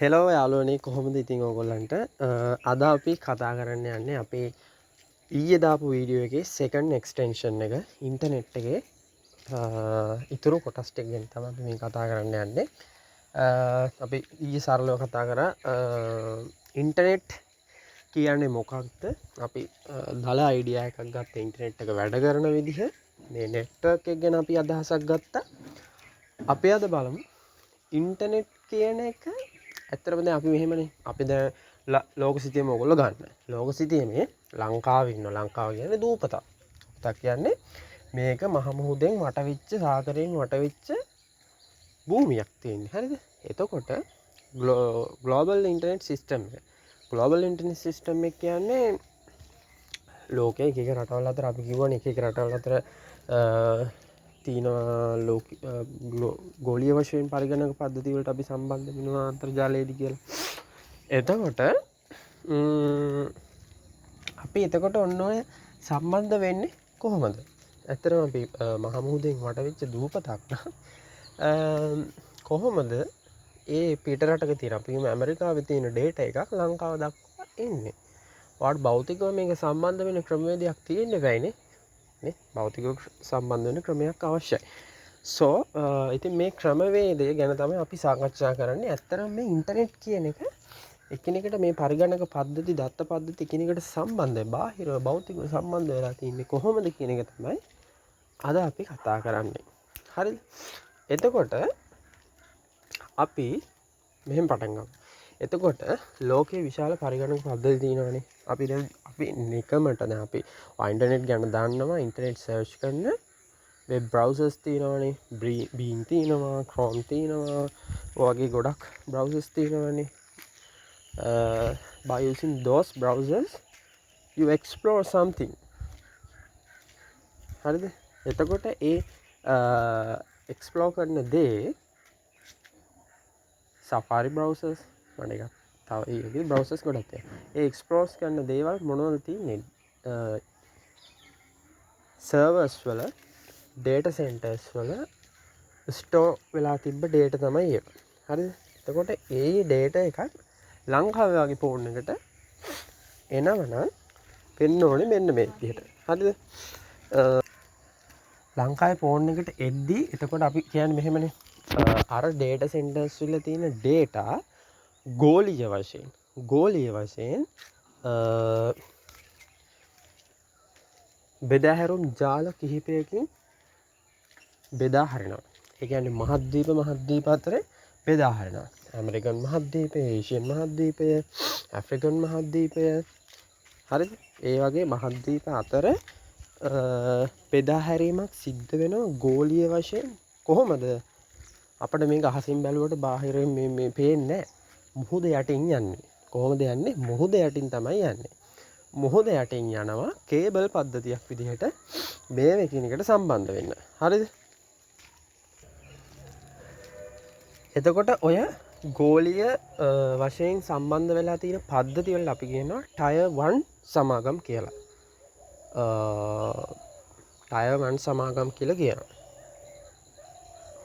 Hello යාළුවනේ කොහොමද ඉතින් ඕගොල්ලන්ට අද අපි කතා කරන්න යන්නේ අපේ ඊයේ දාපු වීඩියෝ එකේ සෙකන්ඩ් එක්ස්ටෙන්ෂන් එක ඉන්ටර්නෙට් එකේ ඉතුරු කොටස් ටික ගැන තමයි අපි මේ කතා කරන්න යන්නේ. අපි ඊයේ සරලව කතා කරා ඉන්ටර්නෙට් කියන්නේ මොකක්ද? අපි දල අයිඩියා එකක් ගත්ත ඉන්ටර්නෙට් එක වැඩ කරන විදිහ මේ නෙට්වර්ක් එක ගැන අපි අදහසක් ගත්තා. අපි අද බලමු ඉන්ටර්නෙට් කියන එක ඇත්තරම දැන් අපි මෙහෙමනේ අපි දැන් ලෝක සිතියම ඔයගොල්ලෝ ගන්න. ලෝක සිතියමේ ලංකාවේ ඉන්න ලංකාව කියන්නේ දූපතක්. දූපතක් කියන්නේ මේක මහ මුහුදෙන් වටවිච්ච සාගරයෙන් වටවිච්ච භූමියක් තියෙන්නේ. හරිද? එතකොට ග්ලෝබල් ඉන්ටර්නෙට් සිස්ටම් එක. ග්ලෝබල් ඉන්ටර්නෙට් සිස්ටම් එක කියන්නේ ලෝකයේ එක එක රටවල් අතර අපි කියවනේ එක එක රටවල් අතර ගෝලිය වශයෙන් පරිගණක පද්ධතිවලට අපි සම්බන්ධ වෙනවා අන්තර්ජාලයේදී කියලා. එතකොට අපි එතකොට ඔන්න ඔය සම්බන්ධ වෙන්නේ කොහොමද? ඇත්තටම අපි මහ මුහුදෙන් වටවෙච්ච දූපතක් නම් කොහොමද ඒ පිට රටක තියෙන අපි ඇමරිකාවේ තියෙන ඩේටා එකක් ලංකාව දක්වා එන්නේ? ඔයාලට භෞතිකව මේක සම්බන්ධ වෙන ක්‍රමවේදයක් තියෙන්න බෑනේ. නේ භෞතික සම්බන්ධ වෙන ක්‍රමයක් අවශ්‍යයි. ඉතින් මේ ක්‍රමවේදය ගැන තමයි අපි සාකච්ඡා කරන්නේ. ඇත්තටම මේ ඉන්ටර්නෙට් කියන එක එකිනෙකට මේ පරිගණක පද්ධති දත්ත පද්ධති එකිනෙකට සම්බන්ධයි. බාහිරව භෞතිකව සම්බන්ධ වෙලා තින්නේ කොහොමද කියන එක තමයි අද අපි කතා කරන්නේ. හරිද? එතකොට අපි මෙහෙම පටන් ගමු. එතකොට ලෝකයේ විශාල පරිගණක පද්ධති තියෙනවානේ. අපි නිකමට දැන් අපි ඉන්ටර්නෙට් ගැන දන්නවා. ඉන්ටර්නෙට් සර්ච් කරන වෙබ් බ්‍රවුසර්ස් තියෙනවානේ. බීම් තියෙනවා, Chrome තියෙනවා. ඔයගේ ගොඩක් බ්‍රවුසර්ස් තියෙනවානේ. By using those browsers you explore something. හරිද? එතකොට ඒ explore කරන දේ Safari browsers වගේ එකක්. තව ඒ browsers ගොඩක් තියෙනවා. ඒ explore කරන දේවල් මොනවද තියෙන්නේ? servers වල data centers වල store වෙලා තිබ්බ data තමයි ඒක. හරිද? එතකොට ඒ data එකක් ලංකාවේ වගේ ෆෝන් එකට එනවනම් වෙන්න ඕනේ මෙන්න මේ විදිහට. හරිද? ලංකාවේ ෆෝන් එකට එද්දි එතකොට අපි කියන්නේ මෙහෙමනේ. අර data centers වල තියෙන data ගෝලීය වශයෙන් බෙදාහැරුම් ජාල කිහිපයකින් බෙදා හරිනවා. ඒ කියන්නේ මහද්වීප අතරේ බෙදා හරිනවා. ඇමරිකන් මහද්වීපය, ඒෂියන් මහද්වීපය, ඇෆ්‍රිකන් මහද්වීපය. හරිද? ඒ වගේ මහද්වීප අතර බෙදා හැරීමක් සිද්ධ වෙනවා ගෝලීය වශයෙන්. කොහොමද? අපිට මේක අහසින් බැලුවට බාහිරින් මේ පේන්නේ නැහැ. මුහුද යටින් යන්නේ. කොහොමද යන්නේ? මුහුද යටින් තමයි යන්නේ. මුහුද යටින් යනවා කේබල් පද්ධතියක් විදිහට මේ එකිනෙකට සම්බන්ධ වෙන්න. හරිද? එතකොට ඔය ගෝලීය වශයෙන් සම්බන්ධ වෙලා තියෙන පද්ධති වල අපි කියනවා ටයර් 1 සමාගම් කියලා. ටයර් 1 සමාගම් කියලා කියනවා.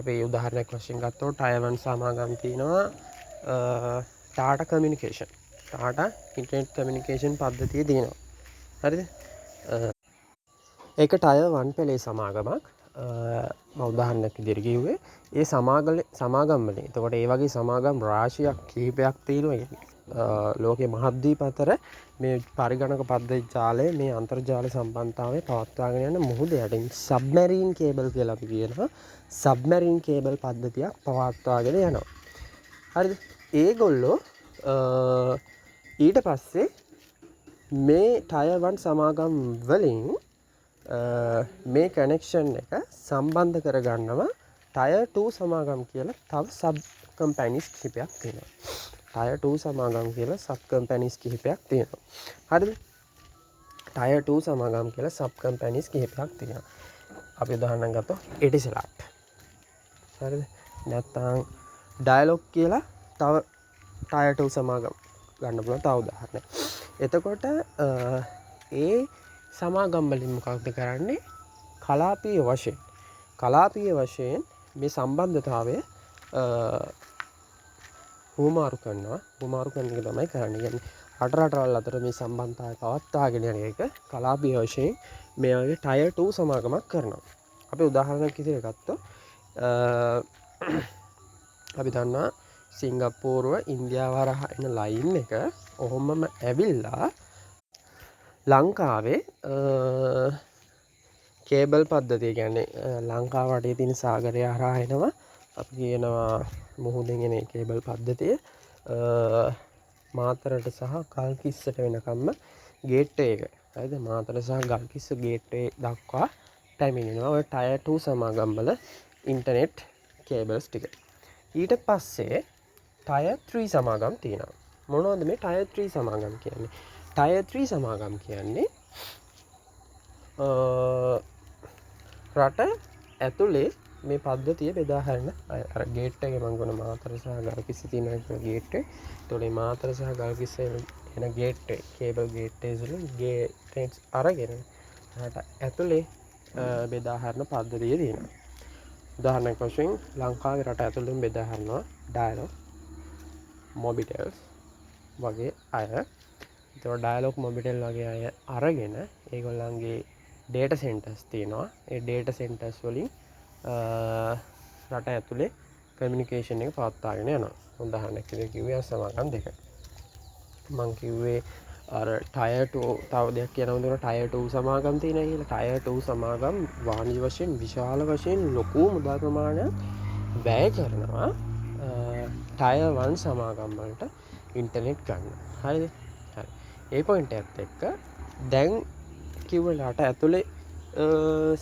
අපි උදාහරණයක් වශයෙන් ගත්තොත් ටයර් 1 සමාගම් තියෙනවා Tata communication. Tata internet communication පද්ධතිය තියෙනවා. හරිද? ඒක ටයර් 1 පෙළේ සමාගමක්. මම උදාහරණයක් විදිහට කිව්වේ ඒ සමාගම් වලින්. එතකොට ඒ වගේ සමාගම් රාශියක් කිහිපයක් තියෙනවා. ලෝකයේ මහද්වීප අතර මේ පරිගණක පද්ධති ජාලය මේ අන්තර්ජාල සම්බන්ධතාවය පවත්වාගෙන යන මුහුද යටින් සබ්මැරීන් කේබල් කියලා අපි කියනවා. සබ්මැරීන් කේබල් පද්ධතියක් පවත්වාගෙන යනවා. හරිද? ඒගොල්ලෝ ඊට පස්සේ මේ ටයර් 1 සමාගම් වලින් මේ කනෙක්ෂන් එක සම්බන්ධ කරගන්නවා ටයර් 2 සමාගම් කියලා තව සබ් කම්පැනිස් කිහිපයක් තියෙනවා. ටයර් 2 සමාගම් කියලා සබ් කම්පැනිස් කිහිපයක් තියෙනවා. හරිද? ටයර් 2 සමාගම් කියලා සබ් කම්පැනිස් කිහිපයක් තියෙනවා. අපි උදාහරණයක් ගත්තොත් එටිසලාට්. හරිද? නැත්නම් ඩයලොග් කියලා තව ටයර් 2 සමාගම් ගන්න පුළුවන් තව උදාහරණයක්. එතකොට ඒ සමාගම් වලින් මොකක්ද කරන්නේ? කලාපීය වශයෙන් මේ සම්බන්ධතාවය හුවමාරු කරනවා. හුවමාරු කරන එක තමයි කරන්නේ. කියන්නේ රටවල් අතර මේ සම්බන්ධතාවය පවත්වාගෙන යන එක කලාපීය වශයෙන් මේ වගේ ටයර් 2 සමාගමක් කරනවා. අපි උදාහරණයක් විදිහට ගත්තොත් අපි දන්නා සිංගප්පූරුව ඉන්දියාව හරහා එන ලයින් එක ඔහොමම ඇවිල්ලා ලංකාවේ කේබල් පද්ධතිය කියන්නේ ලංකාව වටේ තියෙන සාගරය හරහා එනවා. අපි කියනවා මුහුදෙන් එන කේබල් පද්ධතිය මාතරට සහ ගල්කිස්සට වෙනකම්ම ගේට්වේ එක. හරිද? මාතර සහ ගල්කිස්ස ගේට්වේ දක්වා පැමිණෙනවා ඔය ටයර් 2 සමාගම් වල ඉන්ටර්නෙට් කේබල්ස් ටික. ඊට පස්සේ ටයර් 3 සමාගම් තියෙනවා. මොනවද මේ ටයර් 3 සමාගම් කියන්නේ? ටයර් 3 සමාගම් කියන්නේ රට ඇතුලේ මේ පද්ධතිය බෙදා හරින අර ගේට් එකේ මම ගොන මාතර සහ ගල්කිස්ස තියෙන ගේට් එක. ඒතකොට මේ මාතර සහ ගල්කිස්ස එන ගේට් එක කේබල් ගේට් එකේ ගේට්ස් අරගෙන රට ඇතුලේ බෙදා හරින පද්ධතිය තියෙනවා. උදාහරණයක් වශයෙන් ලංකාවේ රට ඇතුළෙන් බෙදා හරිනවා ඩයලොග්, මොබිටෙල්ස් වගේ අය. ඒතකොට ඩයලොග් මොබිටෙල් වගේ අය අරගෙන ඒගොල්ලන්ගේ ඩේටා සෙන්ටර්ස් තියෙනවා. ඒ ඩේටා සෙන්ටර්ස් වලින් රට ඇතුලේ කමියුනිකේෂන් එක පවත්වාගෙන යනවා. උදාහරණයක් විදිහට කිව්වේ සමාගම් දෙක. මම කිව්වේ අර ටයර් 2 තව දෙයක් කියනවා දුන ටයර් 2 සමාගම් තියෙනවා කියලා. ටයර් 2 සමාගම් වාණිජ වශයෙන් විශාල වශයෙන් ලොකු මුදල් ප්‍රමාණයක් වැය කරනවා ටයර් 1 සමාගම් වලට ඉන්ටර්නෙට් ගන්න. හරිද? හරි. ඒ පොයින්ට් එකත් එක්ක දැන් කිව්ව රට ඇතුලේ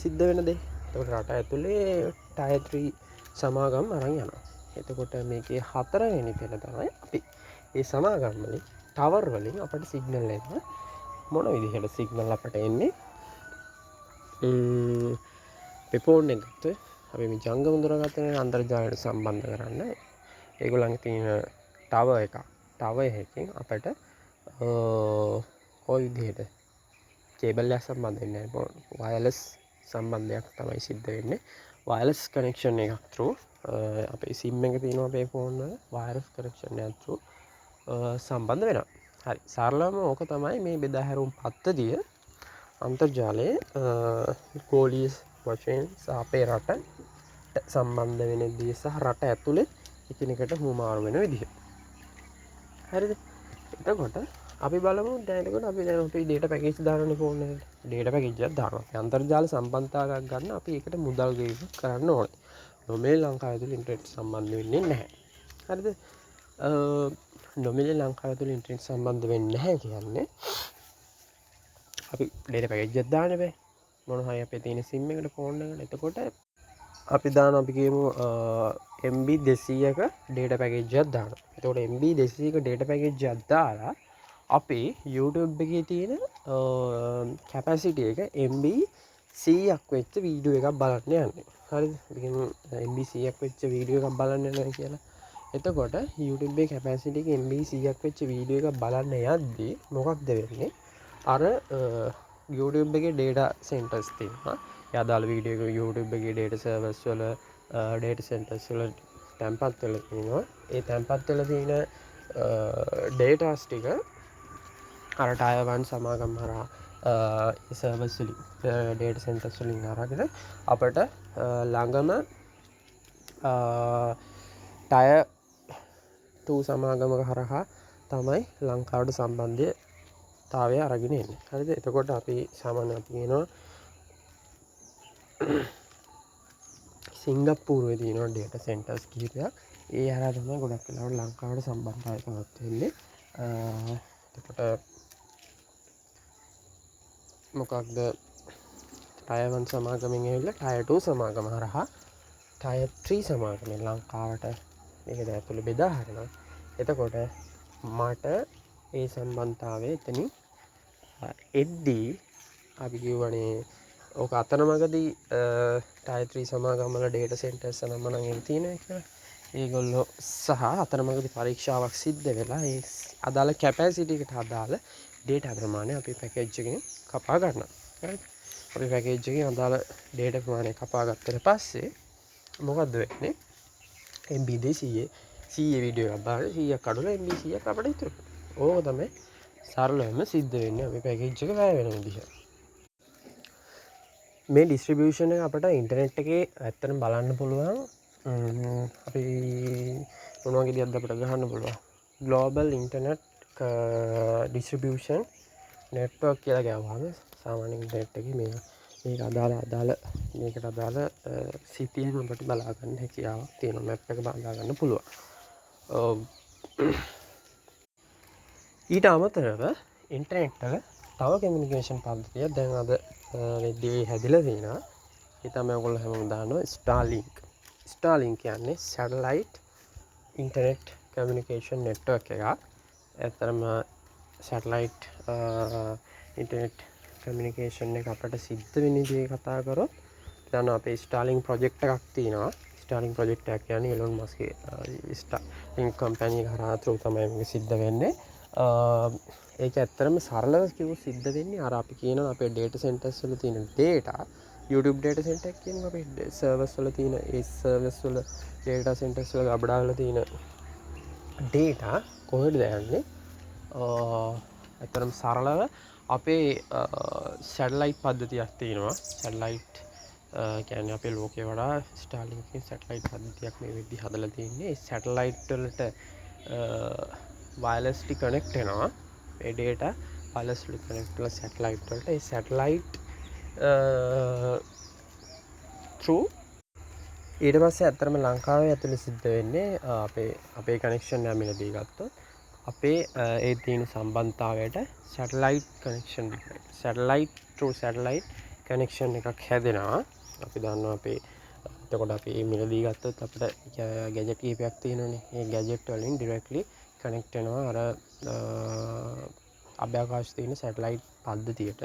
සිද්ධ වෙන දේ. එතකොට රට ඇතුලේ ටයර් 3 සමාගම් අරන් යනවා. එතකොට මේකේ හතරවෙනි පෙළ තමයි අපි ඒ සමාගම් වලින් ටවර් වලින් අපට සිග්නල් එන්න මොන විදිහට සිග්නල් අපට එන්නේ ෆෝන් එක ගත්තොත් අපි මේ ජංගම දුරකථන අන්තර්ජාලයට සම්බන්ධ කරන්න ඒගොල්ලන්ගේ තියෙන ටවර් එකකින් අපට කොයි විදිහට කේබල් එක සම්බන්ධ වෙන්නේ නැහැ. වයර්ලස් සම්බන්ධයක් තමයි සිද්ධ වෙන්නේ. වයර්ලස් කනෙක්ෂන් එකක් through අපේ සිම් එක තියෙනවා අපේ ෆෝන් වල වයර්ලස් කනෙක්ෂන් එකක් through සම්බන්ධ වෙනවා. හරි. සරලවම ඕක තමයි මේ බෙදා හැරුම් පද්ධතිය අන්තර්ජාලයේ ගෝලීය වශයෙන් අපේ රට සම්බන්ධ වෙන විදිය සහ රට ඇතුලේ එකිනෙකට හුවමාරු වෙන විදිය. හරිද? එතකොට අපි බලමු දැන් එතකොට අපි දැන් අපේ data package දානනේ ෆෝන් එකට. data package එකක් දානවා. අන්තර්ජාල සම්බන්ධතාවයක් ගන්න අපි ඒකට මුදල් ගෙවීම කරන්න ඕනේ. නොමේ ලංකාව ඇතුළේ ඉන්ටර්නෙට් සම්බන්ධ වෙන්නේ නැහැ. හරිද? නොමිලේ ලංකාව තුළ ඉන්ටර්නෙට් සම්බන්ධ වෙන්නේ නැහැ කියන්නේ අපි data package එකක් දාන්න බෑ. මොන හරි අපේ තියෙන SIM එකට ෆෝන් එකට. එතකොට අපි දාන අපි කියමු MB 200ක data package එකක් දානවා. එතකොට MB 200ක data package එකක් දාලා අපි YouTube එකේ තියෙන capacity එක MB 100ක් වෙච්ච වීඩියෝ එකක් බලන්න යන්නේ. හරිද? අපි කියමු MB 100ක් වෙච්ච වීඩියෝ එකක් බලන්න යනවා කියලා. එතකොට YouTube එකේ capacity එක MB 100ක් වෙච්ච වීඩියෝ එකක් බලන්න යද්දී මොකක්ද වෙන්නේ? අර YouTube එකේ data centers තියෙනවා. ඒ අදාළ වීඩියෝ එක YouTube එකේ data servers වල data centers වල තැන්පත් වෙලා තියෙනවා. ඒ තැන්පත් වෙලා තියෙන data ටික අර ටයර් 1 සමාගම් හරහා servers වලින් data centers වලින් අරගෙන අපිට ළඟම ටයර් 2 සමාගමක හරහා තමයි ලංකාවට සම්බන්ධතාවය අරගෙන එන්නේ. හරිද? එතකොට අපි සාමාන්‍යයෙන් අපි කියනවා සිංගප්පූරුවේ තියෙන data centers කිහිපයක්. ඒ හරහා තමයි ගොඩක් වෙලාවට ලංකාවට සම්බන්ධතාවය පවත්වන්නේ. එතකොට මොකක්ද ටයර් 1 සමාගමෙන් ඇවිල්ලා ටයර් 2 සමාගම හරහා ටයර් 3 සමාගමෙන් ලංකාවට මේක ඇතුළේ බෙදා හරිනවා. එතකොට මට ඒ සම්බන්ධතාවය එතනින් එද්දී අපි කියවනේ ඕක අතරමඟදී ටයර් 3 සමාගම් වල data centers නම නම් එහෙම තියෙනවා කියලා. ඒගොල්ලෝ සහ අතරමඟදී පරීක්ෂාවක් සිද්ධ වෙලා ඒ අදාළ capacity එකට අදාළ data ප්‍රමාණය අපි package එකෙන් කපා ගන්නවා. හරිද? අපි package එකෙන් අදාළ data ප්‍රමාණය කපා ගත්තට පස්සේ මොකද්ද වෙන්නේ? MB 200 වීඩියෝ එකක් බලන්න 100ක් කඩලා MB 100ක් අපිට ඉතුරු වෙනවා. ඕක තමයි සරලවම සිද්ධ වෙන්නේ අපි පැකේජ් එක වැය වෙන විදිහ. මේ ඩිස්ට්‍රිබියුෂන් එක අපිට ඉන්ටර්නෙට් එකේ ඇත්තටම බලන්න පුළුවන්. අපි මොන වගේ දෙයක්ද අපිට ගහන්න පුළුවන්. ග්ලෝබල් ඉන්ටර්නෙට් ඩිස්ට්‍රිබියුෂන් නෙට්වර්ක් කියලා ගාවම සාමාන්‍ය ඉන්ටර්නෙට් එකේ මේක අදාළ මේකට අදාළ CPM අපිට බලා ගන්න හැකියාවක් තියෙනවා. මැප් එක බලා ගන්න පුළුවන්. ඊට අමතරව ඉන්ටර්නෙට් වල තව කමියුනිකේෂන් පද්ධතියක් දැන් අද වෙද්දී හැදිලා තියෙනවා. ඒ තමයි ඔයගොල්ලෝ හැමෝම දන්නවා Starlink කියන්නේ සැටලයිට් ඉන්ටර්නෙට් කමියුනිකේෂන් නෙට්වර්ක් එකක්. ඇත්තටම සැටලයිට් ඉන්ටර්නෙට් කමියුනිකේෂන් එක අපිට සිද්ධ වෙන විදිහ කතා කරොත් දැන් අපේ Starlink ප්‍රොජෙක්ට් එකක් තියෙනවා. Starlink ප්‍රොජෙක්ට් එක කියන්නේ Elon Muskගේ Starlink කම්පැනි එක හරහා through තමයි මේක සිද්ධ වෙන්නේ. ඒක ඇත්තරම සරලව කිව්ව සිද්ධ වෙන්නේ අර අපි කියනවා අපේ data centers වල තියෙන data YouTube data center එක කියනවා අපේ servers වල තියෙන ඒ servers වල data centers වල ගබඩා වල තියෙන data කොහෙද යන්නේ ඇත්තරම සරලව අපේ satellite පද්ධතියක් තියෙනවා satellite කියන්නේ අපේ ලෝකේ වඩා Starlink එකේ satellite පද්ධතියක් මේ වෙද්දි හදලා තියෙන්නේ ඒ satellite වලට wirelessly connect වෙනවා ඒ data wirelessly connect වෙලා satellite වලට ඒ satellite through ඊට පස්සේ ඇත්තටම ලංකාවේ ඇතුළේ සිද්ධ වෙන්නේ අපේ connection එක මෙලදී ගත්තොත් අපේ ඒ තියෙන සම්බන්ධතාවයට satellite connection satellite through satellite connection එකක් හැදෙනවා අපි දන්නවා අපේ එතකොට අපි මේ මෙලදී ගත්තොත් අපිට gadget කීපයක් තියෙනවානේ ඒ gadget වලින් directly කනෙක්ට් වෙනවා අර අභ්‍යවකාශයේ තියෙන සැටලයිට් පද්ධතියට.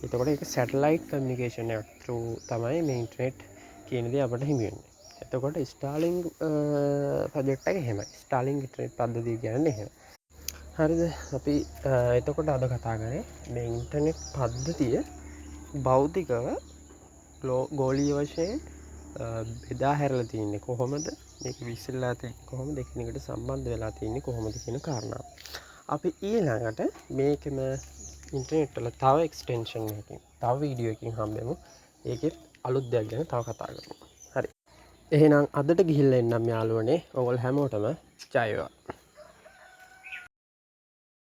එතකොට ඒක සැටලයිට් කමියුනිකේෂන් එකක් through තමයි මේ ඉන්ටර්නෙට් කියන දේ අපිට හිමි වෙන්නේ. එතකොට Starlink ප්‍රොජෙක්ට් එක එහෙමයි. Starlink ඉන්ටර්නෙට් පද්ධතිය කියන්නේ එහෙම. හරිද? අපි එතකොට අද කතා කරේ මේ ඉන්ටර්නෙට් පද්ධතිය භෞතිකව ගෝලීය වශයෙන් බෙදා හැරලා තියන්නේ කොහොමද මේක විශ්ලේෂණය තියෙන්නේ කොහොමද එකිනෙකට සම්බන්ධ වෙලා තියන්නේ කොහොමද කියන කාරණාව. අපි ඊළඟට මේකම ඉන්ටර්නෙට් වල තව එක්ස්ටෙන්ෂන් එකකින් තව වීඩියෝ එකකින් හම්බෙමු. ඒකෙත් අලුත් දෙයක් ගැන තව කතා කරමු. හරි. එහෙනම් අදට ගිහිල්ලා එන්නම් යාළුවනේ. ඔයගොල්ලෝ හැමෝටම ජය වේවා.